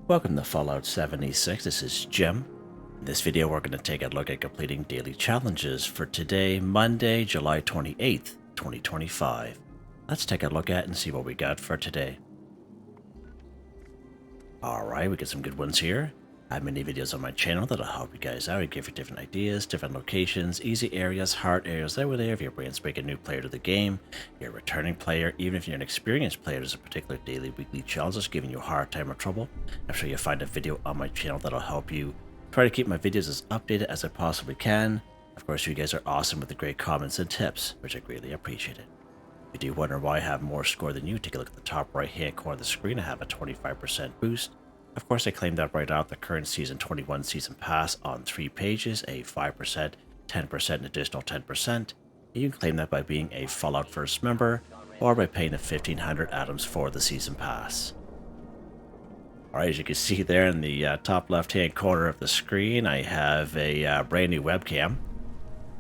Welcome to Fallout 76, this is Jim. In this video we're going to take a look at completing daily challenges for today, Monday, July 28th, 2025. Let's take a look at and see what we got for today. Alright, we get some good ones here. I have many videos on my channel that'll help you guys out, give you different ideas, different locations, easy areas, hard areas. That way there if you're bringing a new player to the game, you're a returning player, even if you're an experienced player, there's a particular daily, weekly challenge that's giving you a hard time or trouble. I'm sure you'll find a video on my channel that'll help you. Try to keep my videos as updated as I possibly can. Of course, you guys are awesome with the great comments and tips, which I greatly appreciate it. If you do wonder why I have more score than you, take a look at the top right hand corner of the screen. I have a 25% boost. Of course, I claimed that right out the current Season 21 Season Pass on 3 pages, a 5%, 10%, and additional 10%. You can claim that by being a Fallout First member, or by paying the 1,500 atoms for the Season Pass. Alright, as you can see there in the top left-hand corner of the screen, I have a brand new webcam.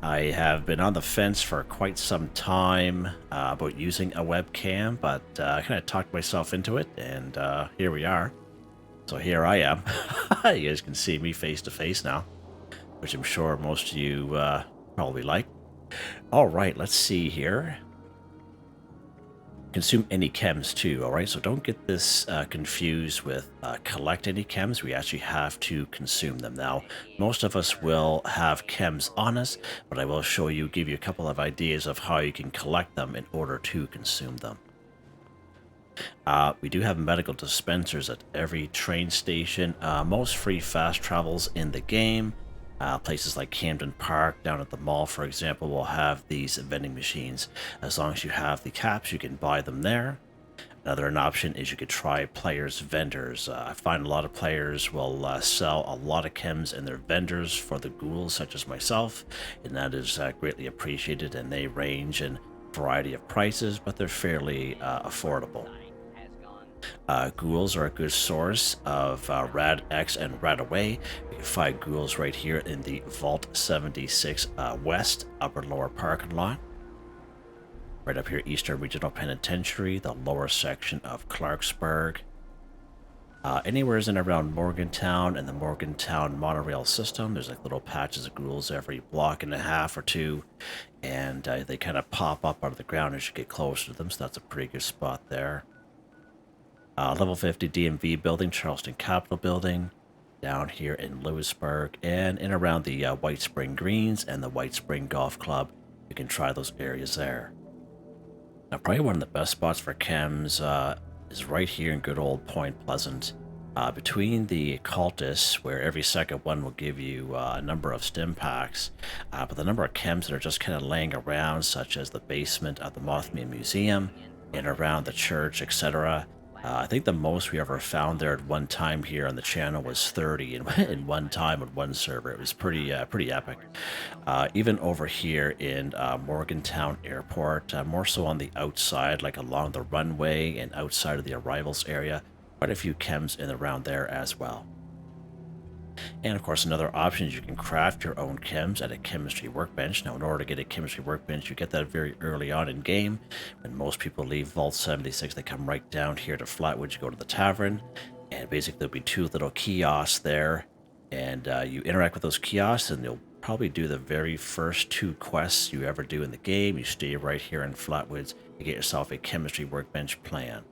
I have been on the fence for quite some time about using a webcam, but I kind of talked myself into it, and here we are. So here I am. You guys can see me face to face now, which I'm sure most of you probably like. All right, let's see here. Consume any chems too, all right? So don't get this confused with collect any chems. We actually have to consume them. Now, most of us will have chems on us, but I will show you, give you a couple of ideas of how you can collect them in order to consume them. We do have medical dispensers at every train station. Most free fast travels in the game. Places like Camden Park, down at the mall, for example, will have these vending machines. As long as you have the caps, you can buy them there. Another option is you could try players' vendors. I find a lot of players will sell a lot of chems in their vendors for the ghouls, such as myself, and that is greatly appreciated, and they range in a variety of prices, but they're fairly affordable. Ghouls are a good source of Rad X and Rad Away. You can find ghouls right here in the Vault 76 West Upper Lower parking lot. Right up here, Eastern Regional Penitentiary, the lower section of Clarksburg. Anywhere in around Morgantown and the Morgantown monorail system, there's like little patches of ghouls every block and a half or two, and they kind of pop up out of the ground as you get closer to them, so that's a pretty good spot there. Level 50 DMV building, Charleston Capitol building, down here in Lewisburg, and in around the White Spring Greens and the White Spring Golf Club. You can try those areas there. Now, probably one of the best spots for chems is right here in good old Point Pleasant, between the cultists, where every second one will give you a number of stim packs, but the number of chems that are just kind of laying around, such as the basement of the Mothman Museum, and around the church, etc. I think the most we ever found there at one time here on the channel was 30 in one time on one server. It was pretty epic. Even over here in Morgantown Airport, more so on the outside, like along the runway and outside of the arrivals area, quite a few chems in and around there as well. And of course, another option is you can craft your own chems at a chemistry workbench. Now, in order to get a chemistry workbench, you get that very early on in game. When most people leave Vault 76, they come right down here to Flatwood. You go to the tavern, and basically there'll be two little kiosks there, and you interact with those kiosks, and you'll probably do the very first 2 quests you ever do in the game. You stay right here in Flatwoods to get yourself a chemistry workbench plan.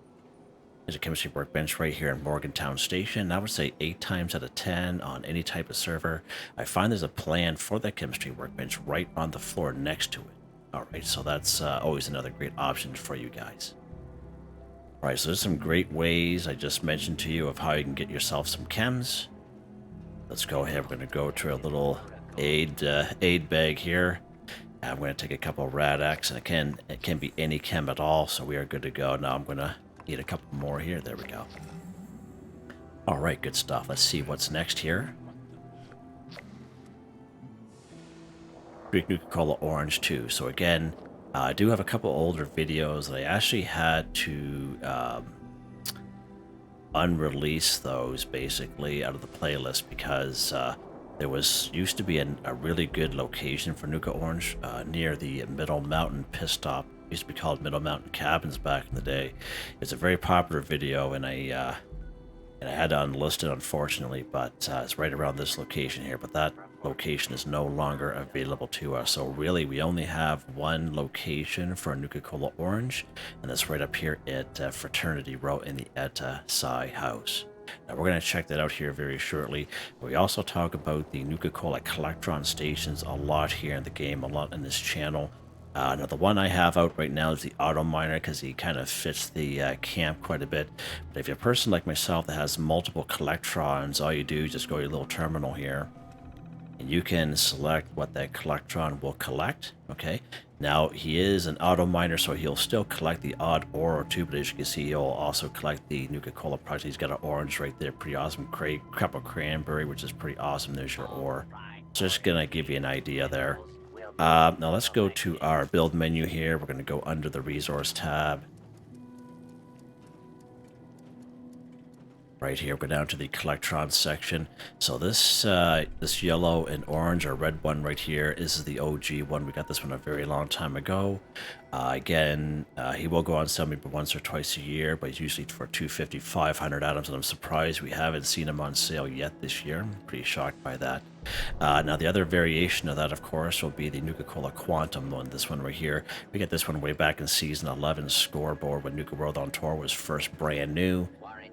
There's a chemistry workbench right here in Morgantown Station. I would say 8 times out of 10 on any type of server, I find there's a plan for that chemistry workbench right on the floor next to it. Alright, so that's always another great option for you guys. Alright, so there's some great ways I just mentioned to you of how you can get yourself some chems. Let's go ahead. We're going to go to a little aid bag here. I'm going to take a couple of Rad X, and it can be any chem at all, so we are good to go. Now I'm going to need a couple more here. There we go. All right, good stuff. Let's see what's next here. Drink Nuka-Orange too. So again, I do have a couple older videos that I actually had to unrelease those basically out of the playlist because there used to be a really good location for Nuka-Orange near the Middle Mountain Pit Stop. Used to be called Middle Mountain Cabins back in the day. It's a very popular video, and I And I had to unlist it, unfortunately, but it's right around this location here. But that location is no longer available to us. So really, we only have one location for Nuka-Orange, and that's right up here at Fraternity Row in the Etta Psi house. Now we're going to check that out here very shortly. We also talk about the Nuka-Cola Collectron stations a lot here in the game, a lot in this channel. Now the one I have out right now is the Auto Miner because he kind of fits the camp quite a bit. But if you're a person like myself that has multiple Collectrons, all you do is just go to your little terminal here, and you can select what that Collectron will collect. Okay, now he is an auto miner, so he'll still collect the odd ore or two, but as you can see, he'll also collect the Nuka-Cola project. He's got an orange right there, pretty awesome. Cup of cranberry, which is pretty awesome. There's your ore. So just gonna give you an idea there. Now let's go to our build menu here. We're gonna go under the resource tab. Right here, go down to the Collectron section. So this this yellow and orange or red one right here is the OG one. We got this one a very long time ago. Again, he will go on sale maybe once or twice a year, but he's usually for 250, 500 items, and I'm surprised we haven't seen him on sale yet this year. I'm pretty shocked by that. Now the other variation of that, of course, will be the Nuka-Cola Quantum one. This one right here. We got this one way back in Season 11 scoreboard when Nuka World on Tour was first brand new.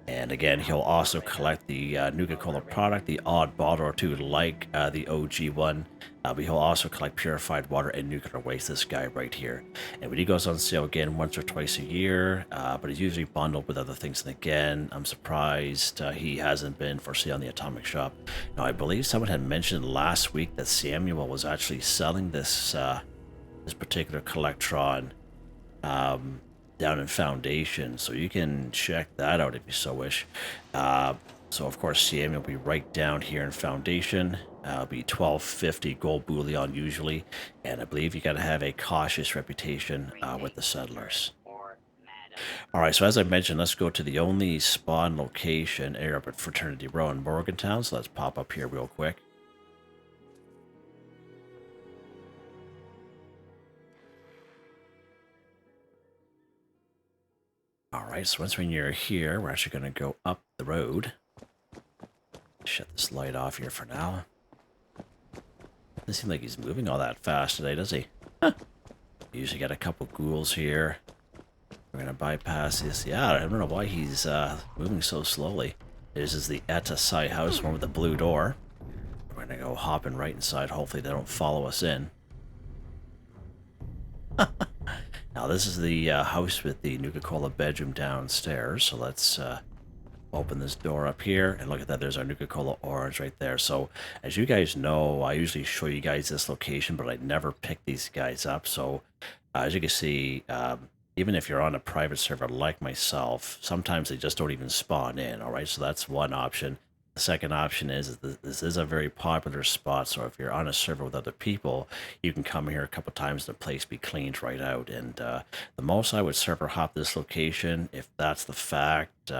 And again, he'll also collect the Nuka-Cola product, the odd bottle or two like the OG one. But he'll also collect purified water and nuclear waste, this guy right here. And when he goes on sale again once or twice a year, but he's usually bundled with other things. And again, I'm surprised he hasn't been for sale in the Atomic Shop. Now, I believe someone had mentioned last week that Samuel was actually selling this this particular Collectron down in Foundation, so you can check that out if you so wish. So of course CM will be right down here in Foundation. It'll be 1250 gold bullion usually, and I believe you got to have a cautious reputation with the settlers. Alright, so as I mentioned, let's go to the only spawn location area up at Fraternity Row in Morgantown. So let's pop up here real quick. Alright, so once when you're here, we're actually going to go up the road. Shut this light off here for now. Doesn't seem like he's moving all that fast today, does he? Huh. Usually got a couple ghouls here. We're going to bypass this. Yeah, I don't know why he's moving so slowly. This is the Etta Psi house, one with the blue door. We're going to go hopping right inside. Hopefully they don't follow us in. Now this is the house with the Nuka-Cola bedroom downstairs, so let's open this door up here, and look at that, there's our Nuka-Cola Orange right there. So as you guys know, I usually show you guys this location, but I never pick these guys up. So as you can see, even if you're on a private server like myself, sometimes they just don't even spawn in, alright? So that's one option. The second option is this is a very popular spot, so if you're on a server with other people, you can come here a couple times, the place be cleaned right out. And the most I would server hop this location, if that's the fact,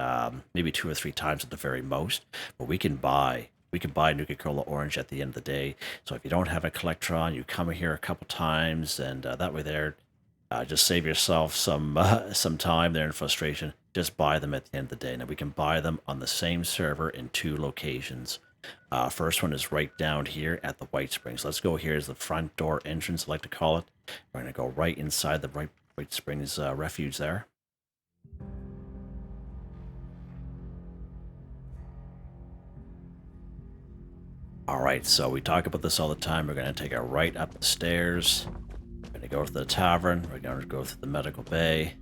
maybe 2 or 3 times at the very most. But we can buy Nuka-Cola Orange at the end of the day. So if you don't have a Collectron, you come here a couple times, and that way there, just save yourself some time there and frustration. Just buy them at the end of the day. Now we can buy them on the same server in 2 locations. First one is right down here at the White Springs. Let's go here as the front door entrance, I like to call it. We're going to go right inside the White Springs refuge there. Alright, so we talk about this all the time. We're going to take a right up the stairs. We're going to go to the tavern. We're going to go through the medical bay.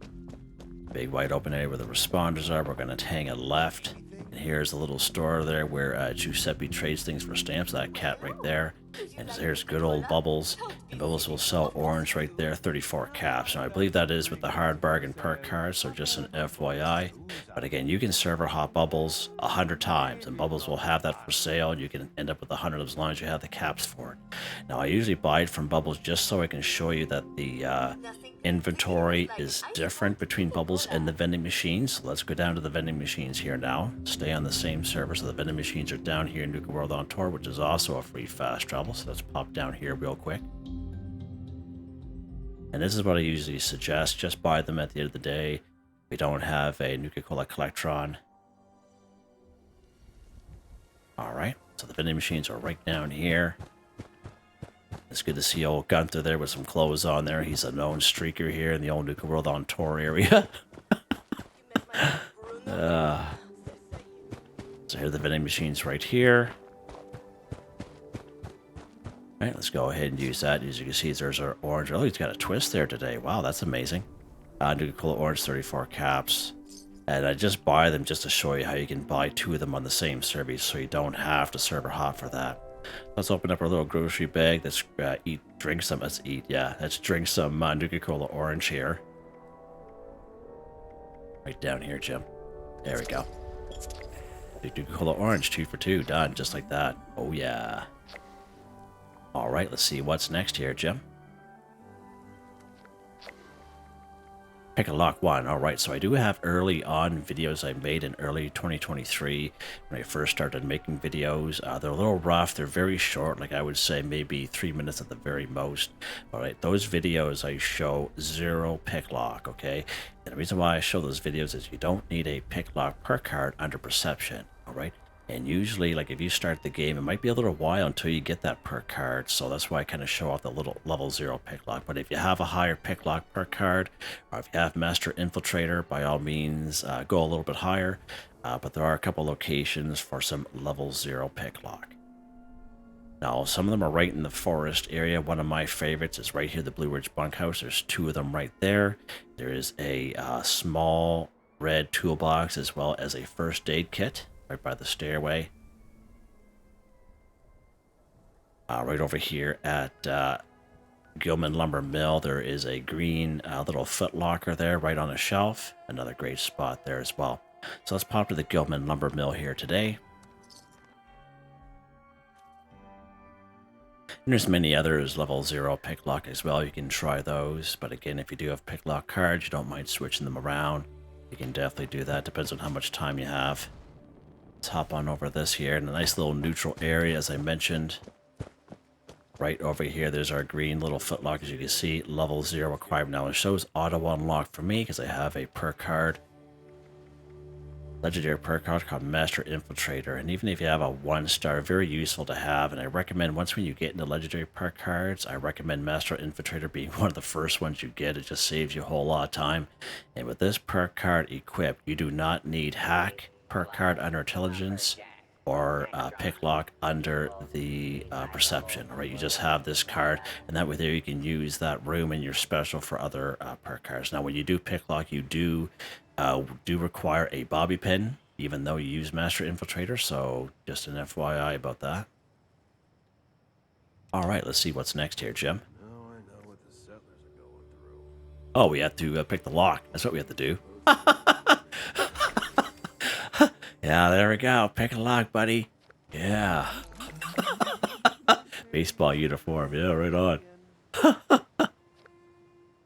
Big wide open area where the responders are. We're going to hang a left. And here's a little store there where Giuseppe trades things for stamps. That cat right there. And here's good old Bubbles. And Bubbles will sell orange right there, 34 caps. Now I believe that is with the hard bargain perk card, so just an FYI. But again, you can server hop Bubbles 100 times, and Bubbles will have that for sale. You can end up with 100 as long as you have the caps for it. Now I usually buy it from Bubbles just so I can show you that the inventory is different between Bubbles and the vending machines. So let's go down to the vending machines here now. Stay on the same server. So the vending machines are down here in Nuka World on Tour, which is also a free fast travel. So let's pop down here real quick. And this is what I usually suggest. Just buy them at the end of the day. We don't have a Nuka-Cola Collectron. All right, so the vending machines are right down here. It's good to see old Gunther there with some clothes on there. He's a known streaker here in the old Nuka World on tour area. So here are the vending machines right here. All right, let's go ahead and use that. As you can see, there's our orange. Oh, he's got a twist there today. Wow, that's amazing. Nuka-Orange 34 caps. And I just buy them just to show you how you can buy 2 of them on the same service, so you don't have to server hop for that. Let's open up our little grocery bag. Let's drink some Nuka-Orange here. Right down here, Jim. There we go. Nuka-Orange, 2 for 2, done, just like that. Oh yeah. All right, let's see what's next here, Jim. Pick a lock 1. All right, so I do have early on videos I made in early 2023 when I first started making videos. They're a little rough. They're very short, like I would say maybe 3 minutes at the very most. All right, those videos I show 0 pick lock, okay? And the reason why I show those videos is you don't need a pick lock perk card under perception, all right? And usually, like if you start the game, it might be a little while until you get that perk card. So that's why I kind of show off the little level 0 pick lock. But if you have a higher pick lock perk card, or if you have Master Infiltrator, by all means, go a little bit higher. But there are a couple locations for some level 0 pick lock. Now, some of them are right in the forest area. One of my favorites is right here, the Blue Ridge Bunkhouse. There's 2 of them right there. There is a small red toolbox as well as a first aid kit. Right by the stairway. Right over here at Gilman Lumber Mill, there is a green little foot locker there right on a shelf. Another great spot there as well. So let's pop to the Gilman Lumber Mill here today. And there's many others, level 0 pick lock as well. You can try those. But again, if you do have pick lock cards, you don't mind switching them around, you can definitely do that. Depends on how much time you have. Let's hop on over this here in a nice little neutral area, as I mentioned. Right over here, there's our green little footlock, as you can see, level 0 required. Now it shows auto unlock for me because I have a perk card. Legendary perk card called Master Infiltrator. And even if you have a 1-star, very useful to have. And I recommend once when you get into legendary perk cards, I recommend Master Infiltrator being one of the first ones you get. It just saves you a whole lot of time. And with this perk card equipped, you do not need hack perk card under intelligence or pick lock under the perception. Right, you just have this card, and that way there you can use that room in your special for other perk cards. Now when you do pick lock, you do require a bobby pin even though you use Master Infiltrator, so just an FYI about that. All right, let's see what's next here, Jim. Oh, we have to pick the lock. That's what we have to do. Yeah, there we go. Pick a lock, buddy. Yeah. Baseball uniform. Yeah, right on.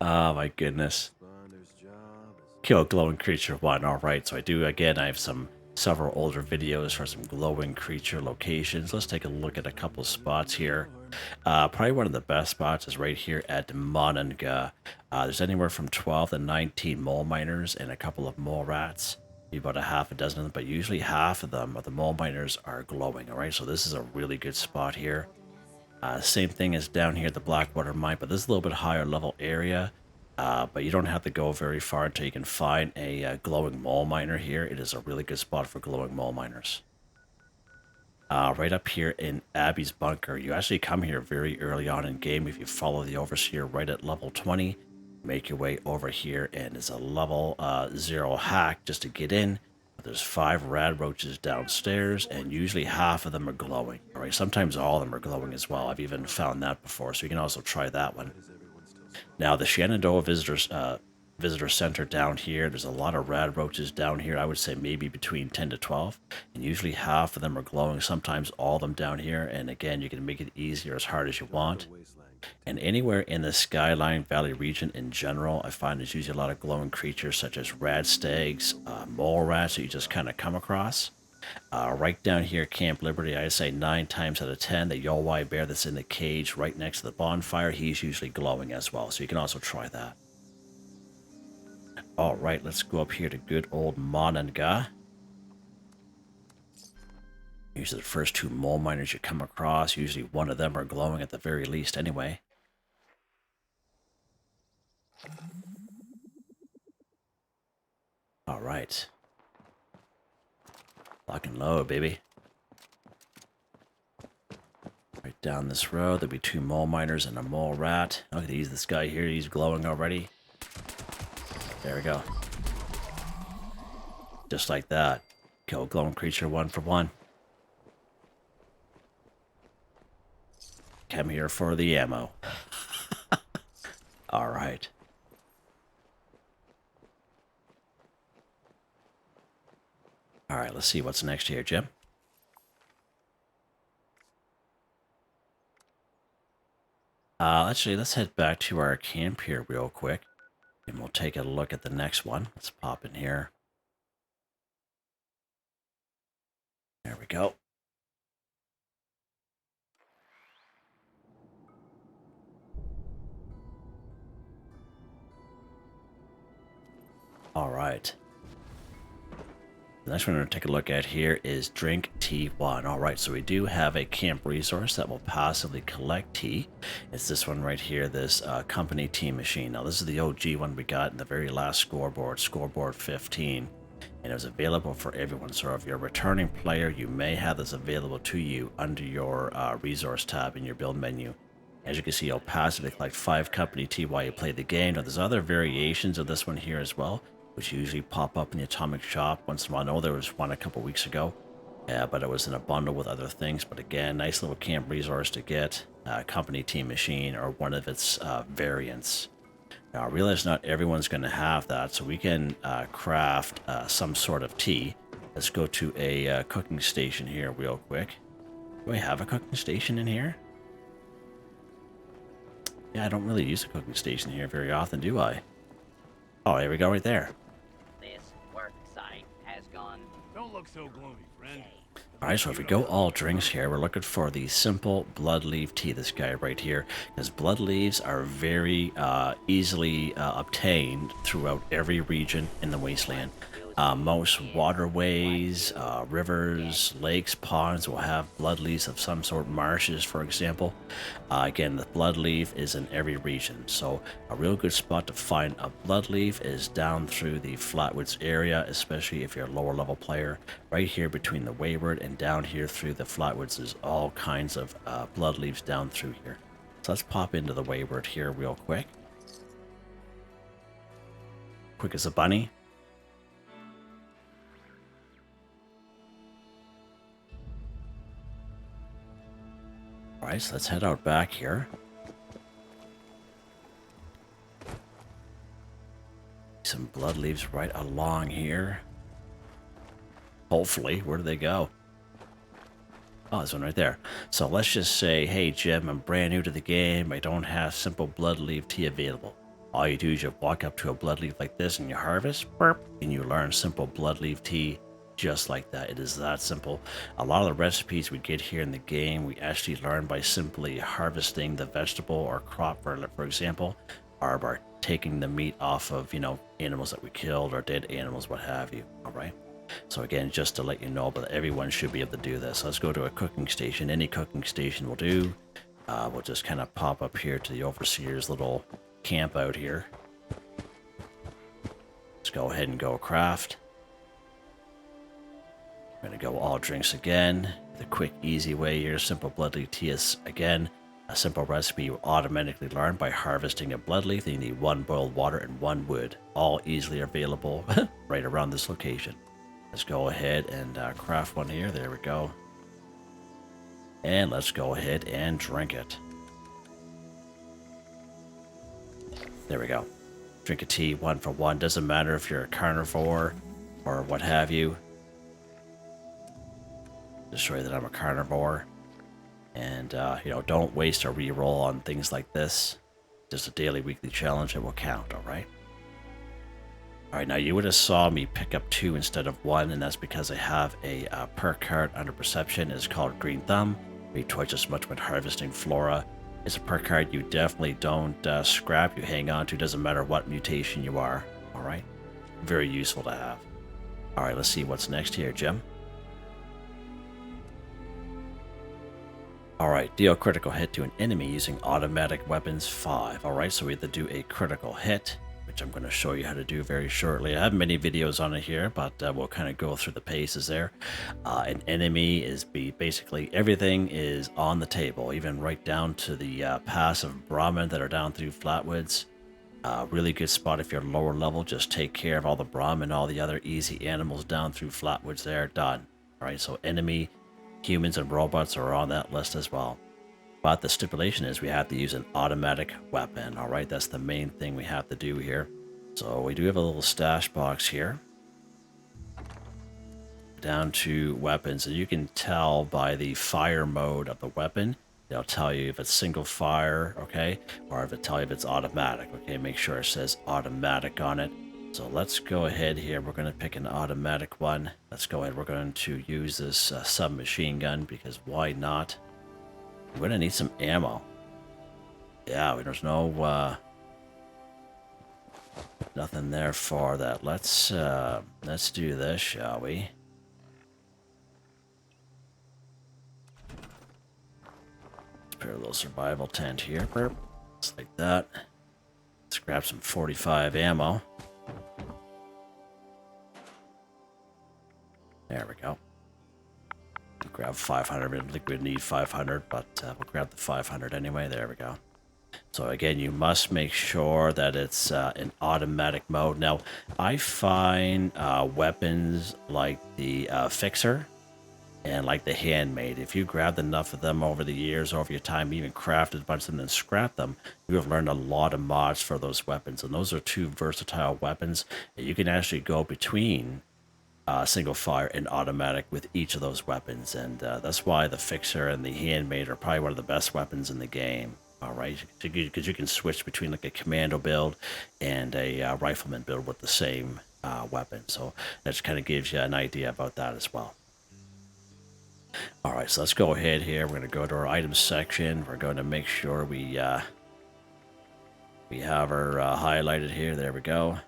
Oh, my goodness. Kill glowing creature 1. All right, so I do, again, I have several older videos for some glowing creature locations. Let's take a look at a couple spots here. Probably one of the best spots is right here at Monanga. There's anywhere from 12 to 19 mole miners and a couple of mole rats. About a half a dozen of them, but usually half of them, the mole miners, are glowing. All right, so this is a really good spot here. Same thing as down here at the Blackwater Mine, but this is a little bit higher level area. But you don't have to go very far until you can find a glowing mole miner here. It is a really good spot for glowing mole miners. Right up here in Abby's Bunker, you actually come here very early on in game if you follow the Overseer right at level 20. Make your way over here, and it's a level 0 hack just to get in. There's 5 rad roaches downstairs, and usually half of them are glowing. All right, sometimes all of them are glowing as well. I've even found that before, so you can also try that one. Now, the Shenandoah Visitor Center down here, there's a lot of rad roaches down here. I would say maybe between 10 to 12, and usually half of them are glowing, sometimes all of them down here. And again, you can make it easier as hard as you want. And anywhere in the Skyline Valley region in general, I find there's usually a lot of glowing creatures such as rad stags, mole rats that you just kind of come across. Right down here, Camp Liberty, I say 9 times out of 10, the Yowai bear that's in the cage right next to the bonfire, he's usually glowing as well, so you can also try that. All right, let's go up here to good old Monanga. Usually the first 2 mole miners you come across, usually one of them are glowing at the very least anyway. All right. Lock and load, baby. Right down this road, there'll be 2 mole miners and a mole rat. Look at this guy here, he's glowing already. There we go. Just like that. Kill glowing creature 1 for 1. Come here for the ammo. All right. All right, let's see what's next here, Jim. Actually, let's head back to our camp here real quick. And we'll take a look at the next one. Let's pop in here. There we go. All right. The next one we're going to take a look at here is Drink T1. All right, so we do have a camp resource that will passively collect tea. It's this one right here, this company tea machine. Now, this is the OG one we got in the very last scoreboard, scoreboard 15. And it was available for everyone. So if you're a returning player, you may have this available to you under your resource tab in your build menu. As you can see, you'll passively collect 5 company tea while you play the game. Now, there's other variations of this one here as well, which usually pop up in the atomic shop once in a while. I know there was one a couple weeks ago, but it was in a bundle with other things. But again, nice little camp resource to get, company tea machine or one of its variants. Now I realize not everyone's going to have that, so we can craft some sort of tea. Let's go to a cooking station here real quick. Do I have a cooking station in here? Yeah, I don't really use a cooking station here very often, do I? Oh, here we go right there. This work site has gone. Don't look so gloomy, friend. Alright, so if we go all drinks here, we're looking for the simple blood leaf tea, this guy right here, because blood leaves are very easily obtained throughout every region in the wasteland. Most waterways, rivers, lakes, ponds will have blood leaves of some sort, marshes for example. Again, the blood leaf is in every region, so a real good spot to find a blood leaf is down through the Flatwoods area, especially if you're a lower level player. Right here between the Wayward and down here through the Flatwoods, there's all kinds of blood leaves down through here. So let's pop into the Wayward here real quick. Quick as a bunny. Alright, so let's head out back here. Some blood leaves right along here. Hopefully. Where do they go? Oh, there's one right there. So let's just say, hey Jim, I'm brand new to the game. I don't have simple blood leaf tea available. All you do is you walk up to a blood leaf like this and you harvest, burp, and you learn simple blood leaf tea. Just like that. It is that simple. A lot of the recipes we get here in the game, we actually learn by simply harvesting the vegetable or crop, for example, or by taking the meat off of, animals that we killed or dead animals, what have you. All right. So again, just to let you know, but everyone should be able to do this. Let's go to a cooking station. Any cooking station will do. We'll just kind of pop up here to the overseer's little camp out here. Let's go ahead and go craft. We're going to go all drinks again. The quick, easy way here. Simple blood leaf tea is, again, a simple recipe you automatically learn by harvesting a blood leaf. You need 1 boiled water and 1 wood. All easily available right around this location. Let's go ahead and craft one here. There we go. And let's go ahead and drink it. There we go. Drink a tea 1 for 1. Doesn't matter if you're a carnivore or what have you. Just show you that I'm a carnivore. And, don't waste a reroll on things like this. Just a daily, weekly challenge. It will count, alright? Alright, now you would have saw me pick up 2 instead of 1, and that's because I have a perk card under perception. It's called Green Thumb. We twice as much when harvesting flora. It's a perk card you definitely don't scrap. You hang on to. Doesn't matter what mutation you are. Alright? Very useful to have. Alright, let's see what's next here, Jim. Alright, deal critical hit to an enemy using automatic weapons 5. Alright, so we have to do a critical hit, which I'm going to show you how to do very shortly. I have many videos on it here, but we'll kind of go through the paces there. An enemy is basically everything is on the table, even right down to the passive Brahmin that are down through Flatwoods. Really good spot if you're lower level. Just take care of all the Brahmin, all the other easy animals down through Flatwoods there. Done. Alright, so enemy, humans, and robots are on that list as well. But the stipulation is we have to use an automatic weapon. All right, that's the main thing we have to do here. So we do have a little stash box here. Down to weapons, and you can tell by the fire mode of the weapon. They'll tell you if it's single fire, okay, or if it tells you if it's automatic, okay. Make sure it says automatic on it. So let's go ahead here. We're going to pick an automatic one. Let's go ahead. We're going to use this submachine gun because why not? We're going to need some ammo. Yeah, there's no nothing there for that. Let's do this, shall we? Let's put a little survival tent here. Just like that. Let's grab some 45 ammo. There we go. Grab 500. I think we'd need 500, but we'll grab the 500 anyway. There we go. So again, you must make sure that it's in automatic mode. Now, I find weapons like the Fixer and like the Handmade, if you grabbed enough of them over the years, over your time, even crafted a bunch of them and scrapped them, you have learned a lot of mods for those weapons. And those are two versatile weapons. You can actually go between single fire and automatic with each of those weapons, and that's why the Fixer and the Handmade are probably one of the best weapons in the game. All right, because you can switch between like a commando build and a rifleman build with the same weapon. So that kind of gives you an idea about that as well. All right, so let's go ahead here. We're going to go to our items section. We're going to make sure we have her highlighted here. There we go.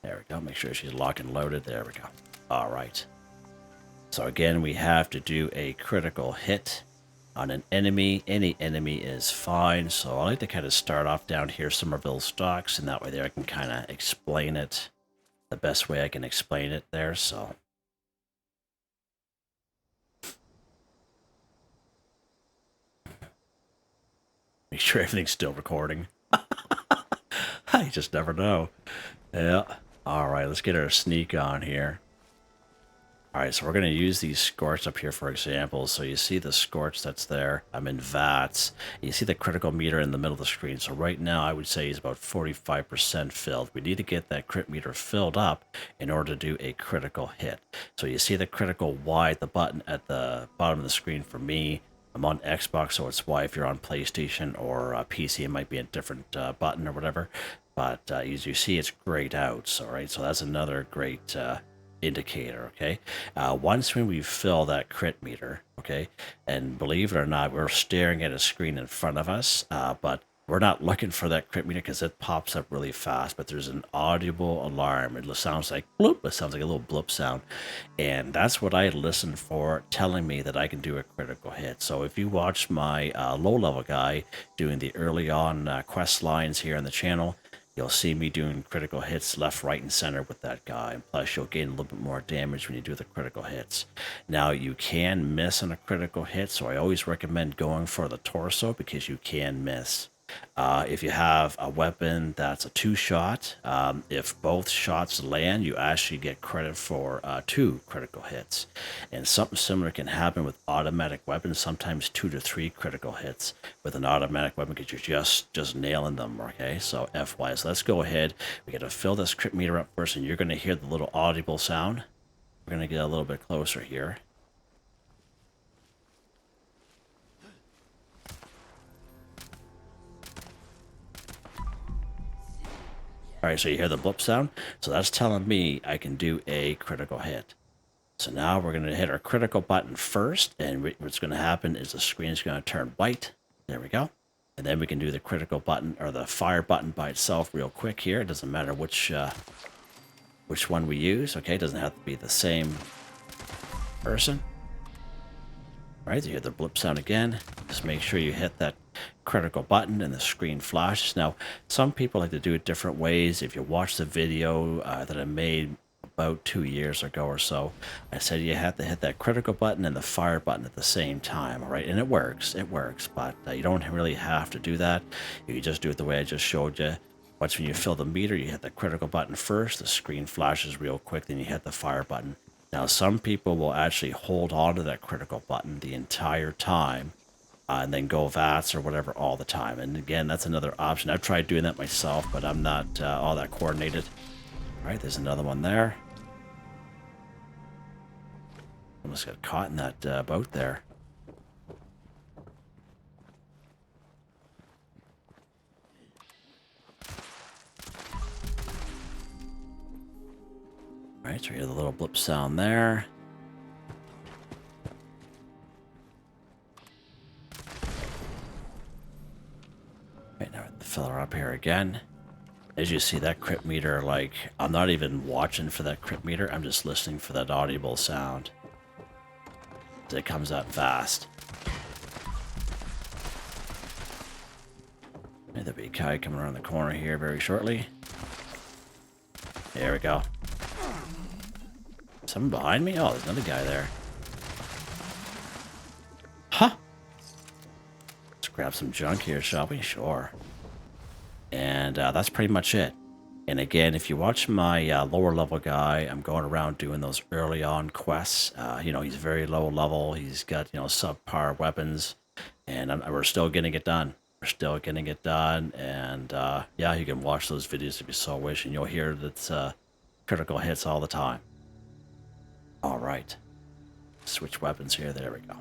There we go. Make sure she's locked and loaded. There we go. All right. So again, we have to do a critical hit on an enemy. Any enemy is fine. So I like to kind of start off down here, Somerville stocks, and that way there I can kind of explain it the best way I can explain it there. So make sure everything's still recording. I just never know. Yeah. Alright, let's get our sneak on here. Alright, so we're going to use these scorch up here for example. So you see the scorch that's there. I'm in VATS. You see the critical meter in the middle of the screen. So right now I would say he's about 45% filled. We need to get that crit meter filled up in order to do a critical hit. So you see the critical Y at the button at the bottom of the screen for me. I'm on Xbox, so it's Y. If you're on PlayStation or PC, it might be a different button or whatever. But as you see, it's grayed out. So, right, so that's another great indicator, okay? Once when we fill that crit meter, okay, and believe it or not, we're staring at a screen in front of us, but we're not looking for that crit meter because it pops up really fast, but there's an audible alarm. It sounds like bloop. It sounds like a little bloop sound. And that's what I listen for, telling me that I can do a critical hit. So if you watch my low-level guy doing the early on quest lines here on the channel, you'll see me doing critical hits left, right, and center with that guy. Plus, you'll gain a little bit more damage when you do the critical hits. Now, you can miss on a critical hit, so I always recommend going for the torso because you can miss. If you have a weapon that's a 2-shot, if both shots land, you actually get credit for 2 critical hits. And something similar can happen with automatic weapons, sometimes 2 to 3 critical hits with an automatic weapon because you're just nailing them, okay? So FY. So let's go ahead. We got to fill this crit meter up first, and you're going to hear the little audible sound. We're going to get a little bit closer here. All right, so you hear the blip sound? So that's telling me I can do a critical hit. So now we're going to hit our critical button first, and what's going to happen is the screen is going to turn white. There we go. And then we can do the critical button, or the fire button by itself real quick here. It doesn't matter which one we use, okay? It doesn't have to be the same person. Right, you hear the blip sound again. Just make sure you hit that critical button and the screen flashes. Now, some people like to do it different ways. If you watch the video that I made about 2 years ago or so, I said you have to hit that critical button and the fire button at the same time, all right? And it works, but you don't really have to do that. You can just do it the way I just showed you. Once when you fill the meter, you hit the critical button first, the screen flashes real quick, then you hit the fire button. Now, some people will actually hold on to that critical button the entire time and then go VATS or whatever all the time. And again, that's another option. I've tried doing that myself, but I'm not all that coordinated. All right, there's another one there. Almost got caught in that boat there. All right, so you hear the little blip sound there. Right, now the filler up here again. As you see, that crit meter, like, I'm not even watching for that crit meter. I'm just listening for that audible sound. It comes up fast. Right, there'll be Kai coming around the corner here very shortly. There we go. Someone behind me? Oh, there's another guy there. Huh? Let's grab some junk here, shall we? Sure. And that's pretty much it. And again, if you watch my lower level guy, I'm going around doing those early on quests. You know, he's very low level. He's got, you know, subpar weapons. And we're still getting it done. We're still getting it done. And yeah, you can watch those videos if you so wish. And you'll hear that critical hits all the time. All right. Switch weapons here. There we go.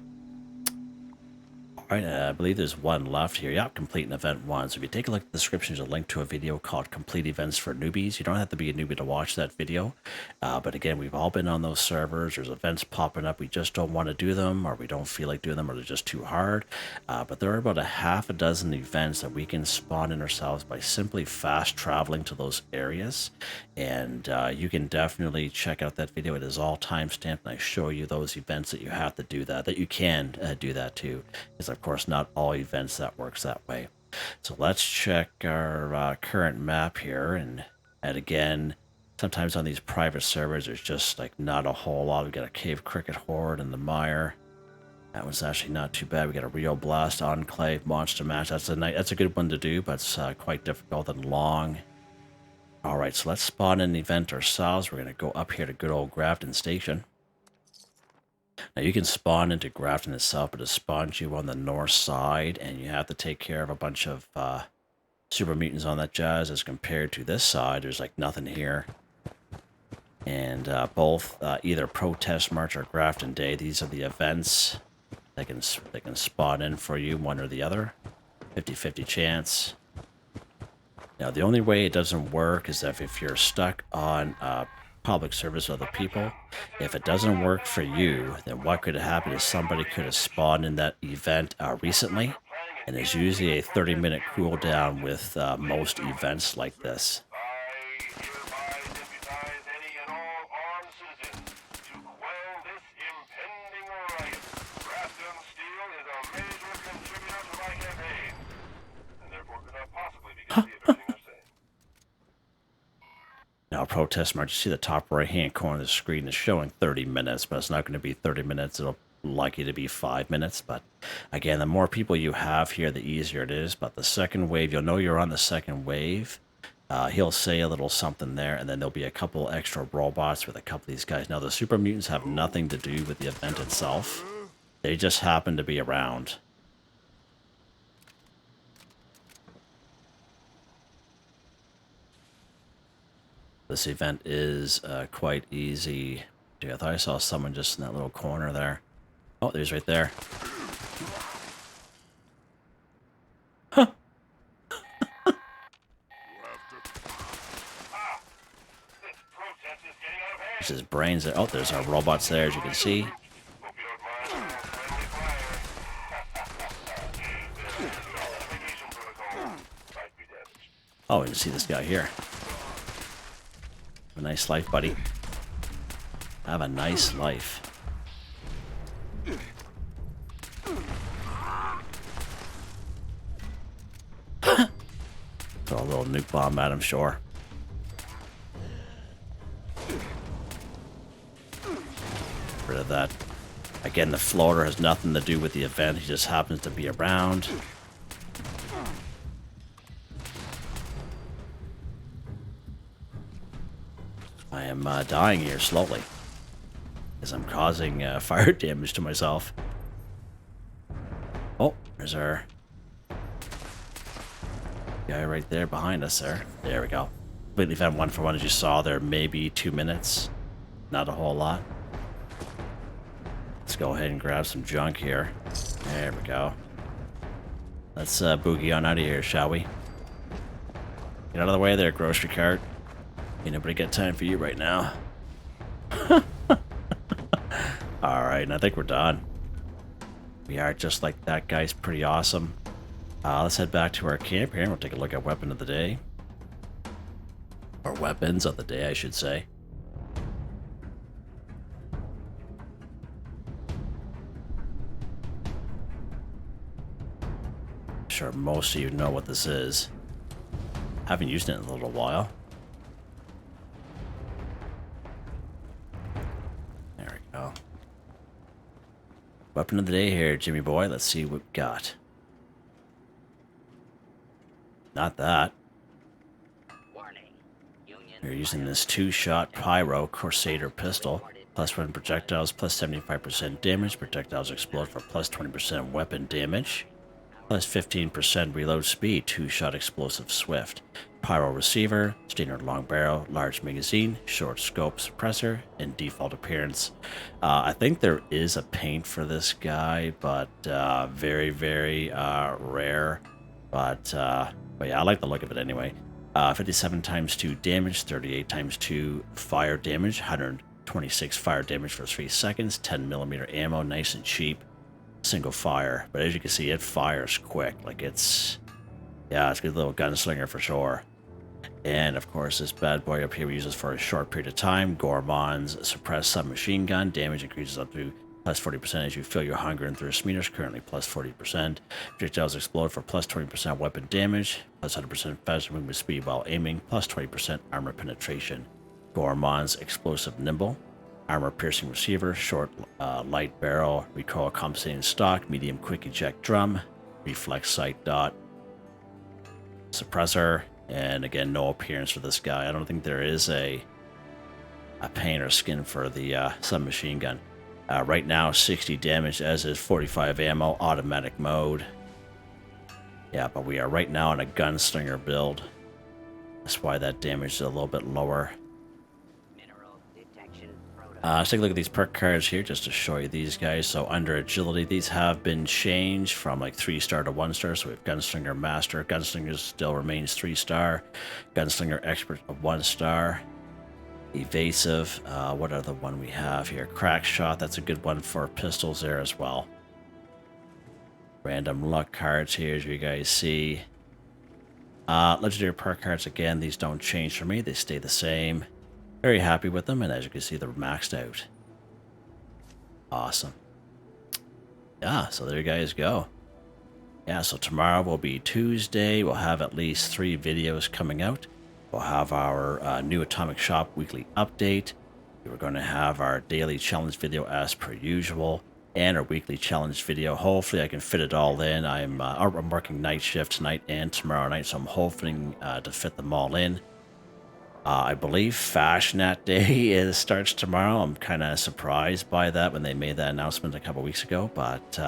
All right, I believe there's one left here. Yep, complete an event 1. So if you take a look at the description, there's a link to a video called Complete Events for Newbies. You don't have to be a newbie to watch that video. But again, we've all been on those servers. There's events popping up. We just don't want to do them, or we don't feel like doing them, or they're just too hard. But there are about a half a dozen events that we can spawn in ourselves by simply fast traveling to those areas. And you can definitely check out that video. It is all timestamped, and I show you those events that you have to do that you can do that too. It's of course not all events that works that way. So let's check our current map here, and again, sometimes on these private servers there's just like not a whole lot. We got a Cave Cricket Horde in the mire. That was actually not too bad. We got a Rio Blast Enclave Monster Match. That's a good one to do, but it's quite difficult and long. All right, so let's spawn an event ourselves. We're going to go up here to good old Grafton Station. Now, you can spawn into Grafton itself, but it spawns you on the north side, and you have to take care of a bunch of super mutants on that jazz. As compared to this side, there's like nothing here. And both either Protest March or Grafton Day, these are the events that can spawn in for you, one or the other. 50-50 chance. Now, the only way it doesn't work is that if you're stuck on public service with other people, if it doesn't work for you, then what could have happened is somebody could have spawned in that event recently, and there's usually a 30-minute cooldown with most events like this. Now, Protest March, you see the top right-hand corner of the screen is showing 30 minutes, but it's not going to be 30 minutes. It'll likely to be 5 minutes. But again, the more people you have here, the easier it is. But the second wave, you'll know you're on the second wave. He'll say a little something there, and then there'll be a couple extra robots with a couple of these guys. Now, the super mutants have nothing to do with the event itself. They just happen to be around. This event is quite easy. Dude, I thought I saw someone just in that little corner there. Oh, there's right there. Huh. There's his brains there. Oh, there's our robots there, as you can see. Oh, you see this guy here. Have a nice life, buddy. Have a nice life. Throw a little nuke bomb at him, sure. Rid of that. Again, the floater has nothing to do with the event. He just happens to be around. I am dying here slowly, as I'm causing fire damage to myself. Oh, there's our guy right there behind us there. There we go. Completely found one for one, as you saw there. Maybe 2 minutes. Not a whole lot. Let's go ahead and grab some junk here. There we go. Let's boogie on out of here, shall we? Get out of the way there, grocery cart. Ain't nobody got time for you right now. Alright, and I think we're done. We are just like that guy's pretty awesome. Let's head back to our camp here and we'll take a look at weapon of the day. Or weapons of the day, I should say. I'm sure most of you know what this is. Haven't used it in a little while. There we go. Weapon of the day here, Jimmy boy. Let's see what we got. Not that. Warning. Union You're using this 2-shot Pyro Crusader pistol. Plus 1 projectiles, plus 75% damage. Projectiles explode for plus 20% weapon damage. Plus 15% reload speed. 2-shot explosive swift. Pyro receiver, standard long barrel, large magazine, short scope suppressor, and default appearance. I think there is a paint for this guy, but very, very rare. But yeah, I like the look of it anyway. 57 times 2 damage, 38 times 2 fire damage, 126 fire damage for 3 seconds, 10mm ammo, nice and cheap, single fire. But as you can see, it fires quick. Like it's a good little gunslinger for sure. And of course, this bad boy up here we use this for a short period of time. Gourmand's suppressed submachine gun. Damage increases up to plus 40% as you fill your hunger and thirst meters, currently plus 40%. Projectiles explode for plus 20% weapon damage, plus 100% faster movement speed while aiming, plus 20% armor penetration. Gourmand's explosive nimble. Armor piercing receiver, short light barrel, recoil compensating stock, medium quick eject drum, reflex sight dot, suppressor, and again, no appearance for this guy. I don't think there is a paint or skin for the submachine gun. Right now, 60 damage, as is 45 ammo, automatic mode. Yeah, but we are right now on a gunslinger build. That's why that damage is a little bit lower. Let's take a look at these perk cards here just to show you these guys. So under agility, these have been changed from like 3-star to 1-star. So we have Gunslinger Master. Gunslinger still remains 3-star. Gunslinger Expert of 1-star. Evasive. What other one we have here? Crack Shot. That's a good one for pistols there as well. Random luck cards here, as you guys see. Legendary perk cards, again, these don't change for me. They stay the same. Very happy with them, and as you can see, they're maxed out. Awesome. Yeah, so there you guys go. Yeah, so tomorrow will be Tuesday. We'll have at least 3 videos coming out. We'll have our new Atomic Shop weekly update. We're going to have our daily challenge video as per usual, and our weekly challenge video. Hopefully I can fit it all in. I'm working night shift tonight and tomorrow night, so I'm hoping to fit them all in. I believe Fashionat Day starts tomorrow. I'm kind of surprised by that when they made that announcement a couple weeks ago, but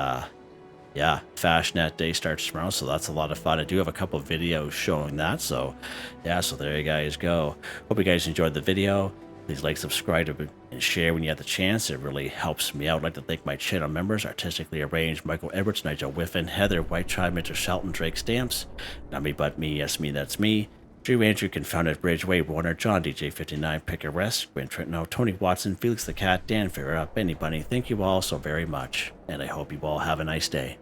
yeah, Fashionat Day starts tomorrow, so that's a lot of fun. I do have a couple of videos showing that, so yeah, so there you guys go. Hope you guys enjoyed the video. Please like, subscribe, and share when you have the chance. It really helps me out. I'd like to thank my channel members, Artistically Arranged, Michael Edwards, Nigel Wiffen, Heather, Whitetribe, Mr. Shelton, Drake Stamps, NotMeButMe, Yes Me, That's Me, Drew Andrew, Confoundedbridge, Waywarner, John DJ59, Picquerist, Gwen Trutnau, Tony Watson, FelixTheKat, Dan Ferreira, Benny Bunny. Thank you all so very much, and I hope you all have a nice day.